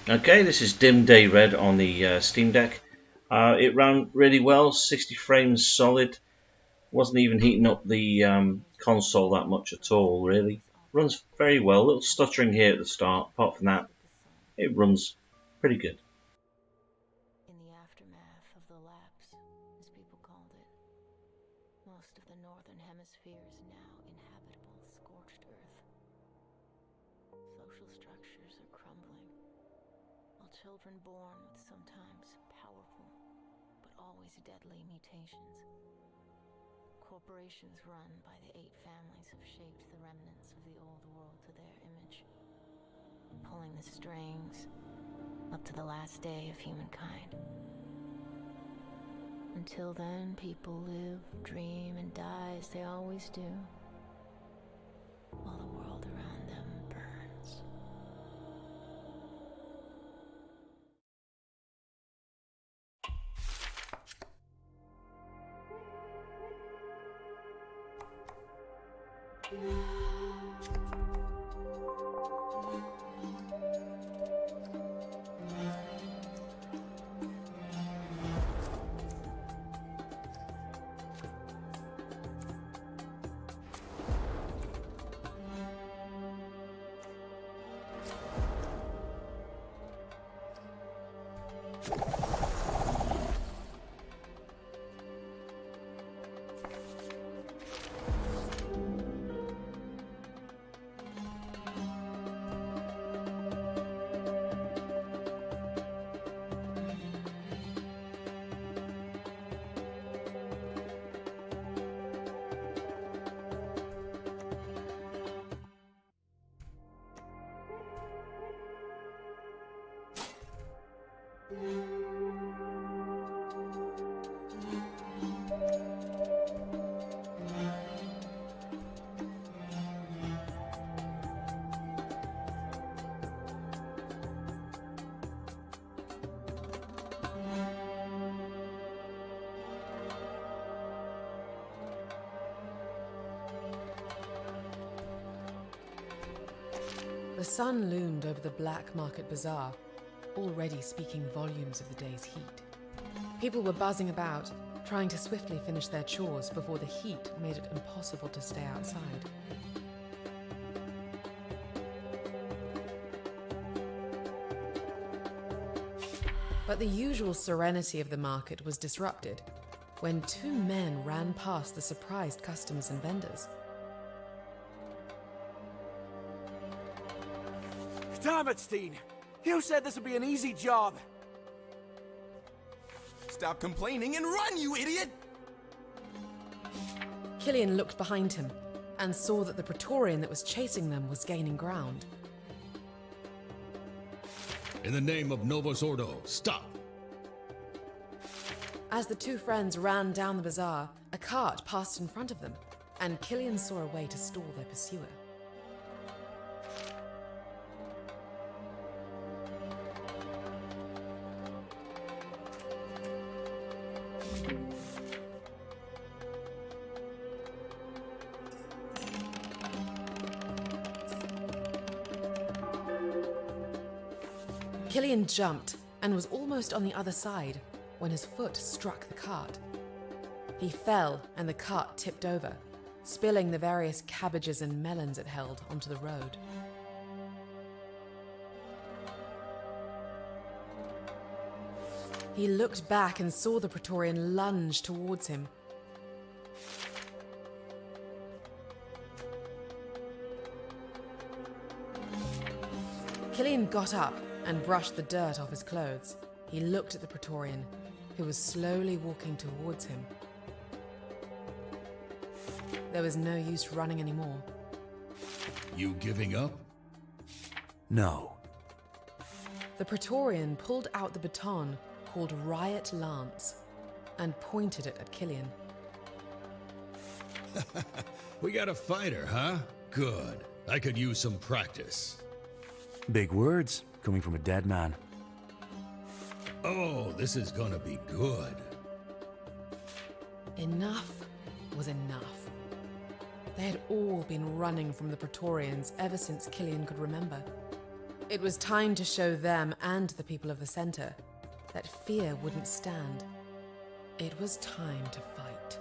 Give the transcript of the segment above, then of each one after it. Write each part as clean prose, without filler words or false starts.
Okay, this is DinDay Red on the Steam Deck. It ran really well, 60 frames solid. Wasn't even heating up the console that much at all, really. Runs very well. A little stuttering here at the start. Apart from that, it runs pretty good. In the aftermath of the lapse, as people called it, most of the northern hemisphere is now inhabitable, scorched earth. Social structures are crumbling, while children born with sometimes powerful, but always deadly mutations. Corporations run by the 8 families have shaped the remnants of the old world to their image, pulling the strings up to the last day of humankind. Until then, people live, dream, and die as they always do, while the world around them burns. The sun loomed over the black market bazaar, already speaking volumes of the day's heat. People were buzzing about, trying to swiftly finish their chores before the heat made it impossible to stay outside. But the usual serenity of the market was disrupted when 2 men ran past the surprised customers and vendors. Damn it, Steen! You said this would be an easy job! Stop complaining and run, you idiot! Killian looked behind him and saw that the Praetorian that was chasing them was gaining ground. In the name of Novus Ordo, stop! As the 2 friends ran down the bazaar, a cart passed in front of them, and Killian saw a way to stall their pursuer. Killian jumped and was almost on the other side when his foot struck the cart. He fell and the cart tipped over, spilling the various cabbages and melons it held onto the road. He looked back and saw the Praetorian lunge towards him. Killian got up and brushed the dirt off his clothes. He looked at the Praetorian, who was slowly walking towards him. There was no use running anymore. You giving up? No. The Praetorian pulled out the baton called Riot Lance and pointed it at Killian. We got a fighter, huh? Good. I could use some practice. Big words, coming from a dead man. Oh, this is gonna be good. Enough was enough. They had all been running from the Praetorians ever since Killian could remember. It was time to show them and the people of the center that fear wouldn't stand. It was time to fight.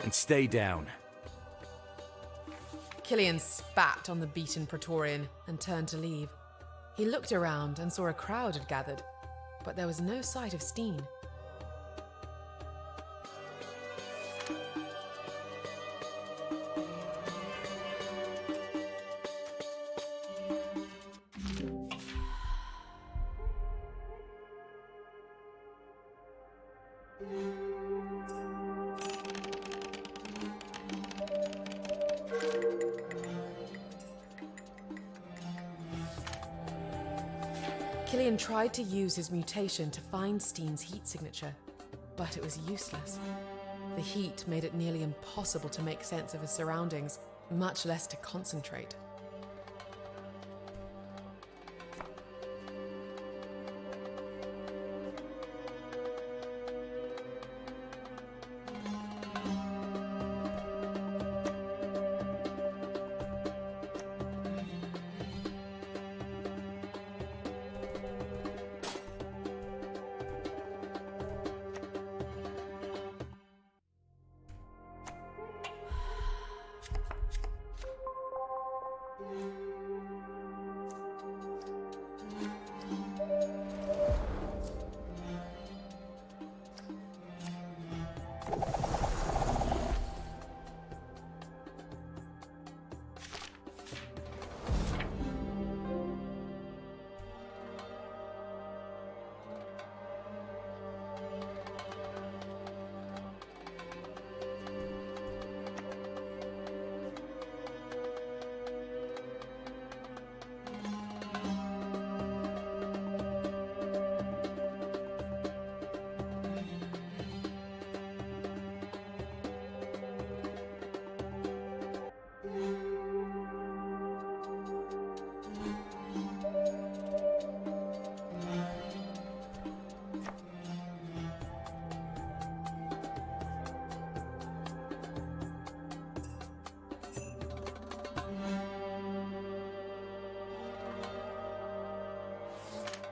And stay down. Killian spat on the beaten Praetorian and turned to leave. He looked around and saw a crowd had gathered, but there was no sight of Steen. Killian tried to use his mutation to find Steen's heat signature, but it was useless. The heat made it nearly impossible to make sense of his surroundings, much less to concentrate.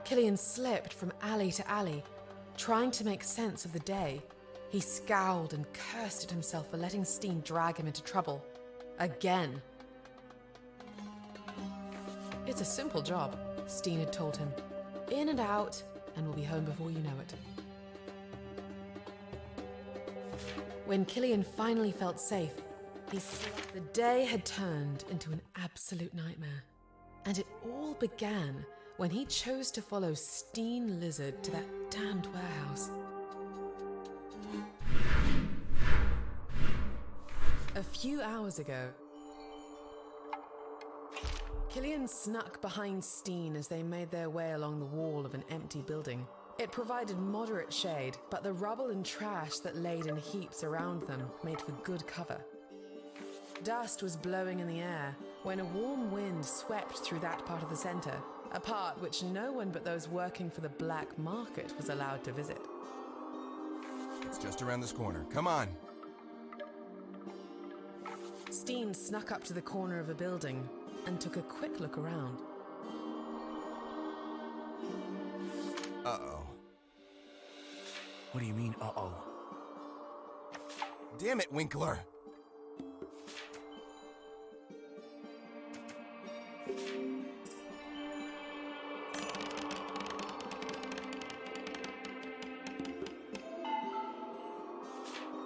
Killian slipped from alley to alley, trying to make sense of the day. He scowled and cursed at himself for letting Steen drag him into trouble. Again. It's a simple job, Steen had told him. In and out, and we'll be home before you know it. When Killian finally felt safe, the day had turned into an absolute nightmare. And it all began when he chose to follow Steen Lizard to that damned warehouse. A few hours ago, Killian snuck behind Steen as they made their way along the wall of an empty building. It provided moderate shade, but the rubble and trash that laid in heaps around them made for good cover. Dust was blowing in the air when a warm wind swept through that part of the center, a part which no one but those working for the black market was allowed to visit. It's just around this corner. Come on. Steen snuck up to the corner of a building and took a quick look around. Uh-oh. What do you mean, uh-oh? Damn it, Winkler!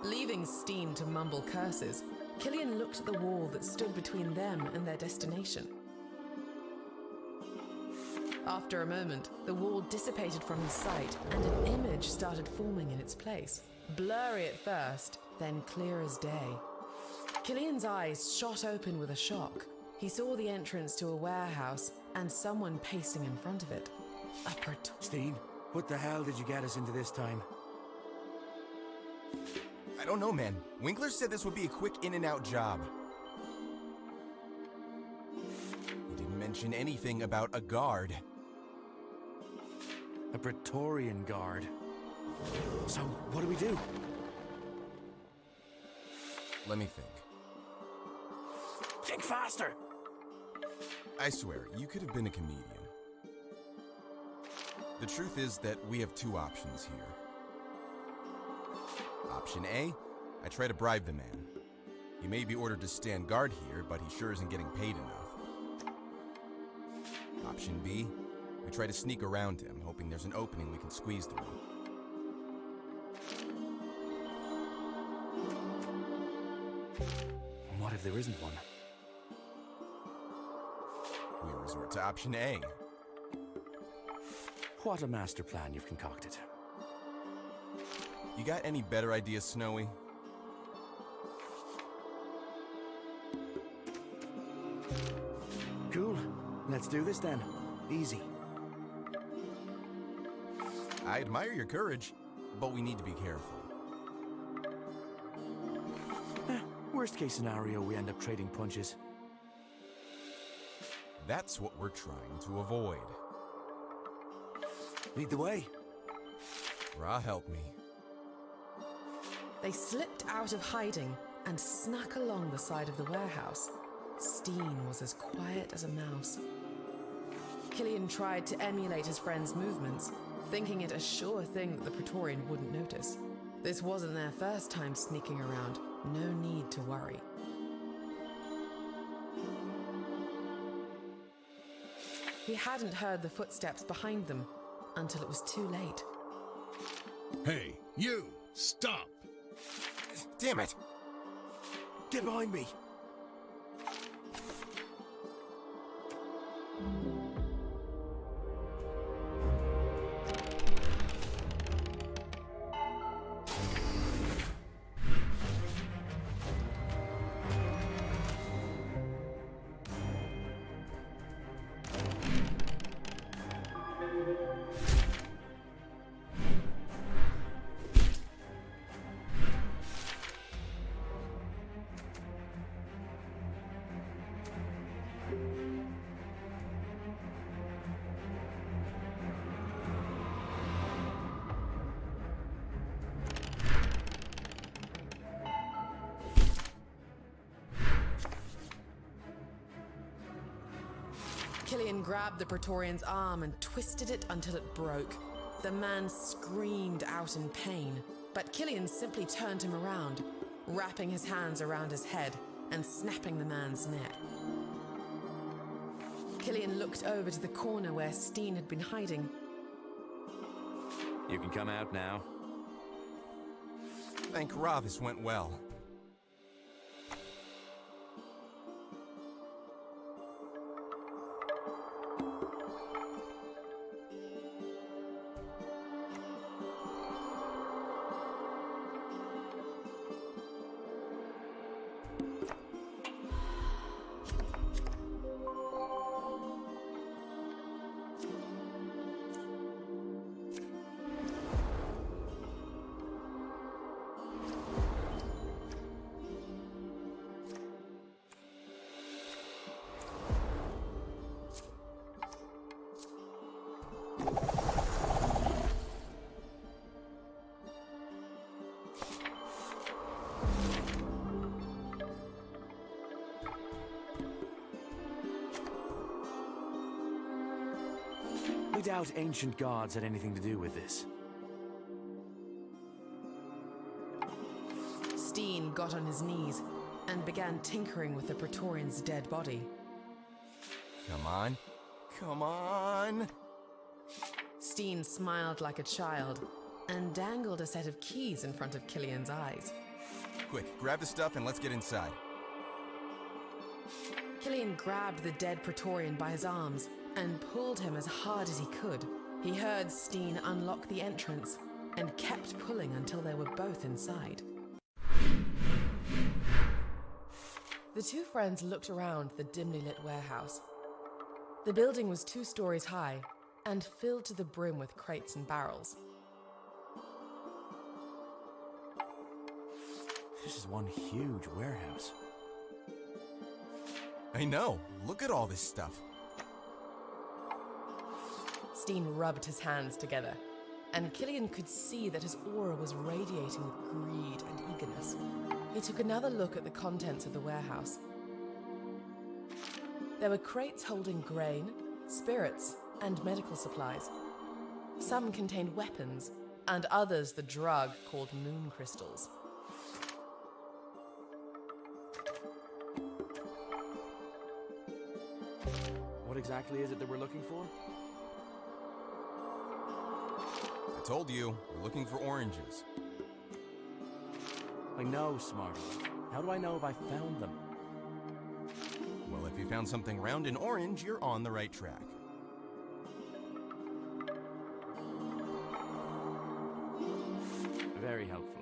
Leaving Steen to mumble curses, Killian looked at the wall that stood between them and their destination. After a moment, the wall dissipated from his sight, and an image started forming in its place. Blurry at first, then clear as day. Killian's eyes shot open with a shock. He saw the entrance to a warehouse and someone pacing in front of it. Steen, what the hell did you get us into this time? I don't know, man. Winkler said this would be a quick in-and-out job. He didn't mention anything about a guard. A Praetorian guard. So, what do we do? Let me think. Think faster! I swear, you could have been a comedian. The truth is that we have two options here. Option A, I try to bribe the man. He may be ordered to stand guard here, but he sure isn't getting paid enough. Option B, we try to sneak around him, hoping there's an opening we can squeeze through. What if there isn't one? We resort to option A. What a master plan you've concocted. You got any better ideas, Snowy? Cool. Let's do this then. Easy. I admire your courage, but we need to be careful. Worst case scenario, we end up trading punches. That's what we're trying to avoid. Lead the way. Ra, help me. They slipped out of hiding and snuck along the side of the warehouse. Steen was as quiet as a mouse. Killian tried to emulate his friend's movements, thinking it a sure thing that the Praetorian wouldn't notice. This wasn't their first time sneaking around. No need to worry. He hadn't heard the footsteps behind them until it was too late. Hey, you! Stop! Damn it! Get behind me! Killian grabbed the Praetorian's arm and twisted it until it broke. The man screamed out in pain, but Killian simply turned him around, wrapping his hands around his head and snapping the man's neck. Killian looked over to the corner where Steen had been hiding. You can come out now. Thank Ra this went well. doubt ancient gods had anything to do with this. Steen got on his knees and began tinkering with the Praetorian's dead body. Come on. Come on! Steen smiled like a child and dangled a set of keys in front of Killian's eyes. Quick, grab the stuff and let's get inside. Killian grabbed the dead Praetorian by his arms and pulled him as hard as he could. He heard Steen unlock the entrance and kept pulling until they were both inside. The two friends looked around the dimly lit warehouse. The building was 2 stories high and filled to the brim with crates and barrels. This is one huge warehouse. I know. Look at all this stuff. Steen rubbed his hands together, and Killian could see that his aura was radiating with greed and eagerness. He took another look at the contents of the warehouse. There were crates holding grain, spirits, and medical supplies. Some contained weapons, and others the drug called moon crystals. What exactly is it that we're looking for? I told you, we're looking for oranges. I know, Smarty. How do I know if I found them? Well, if you found something round and orange, you're on the right track. Very helpful.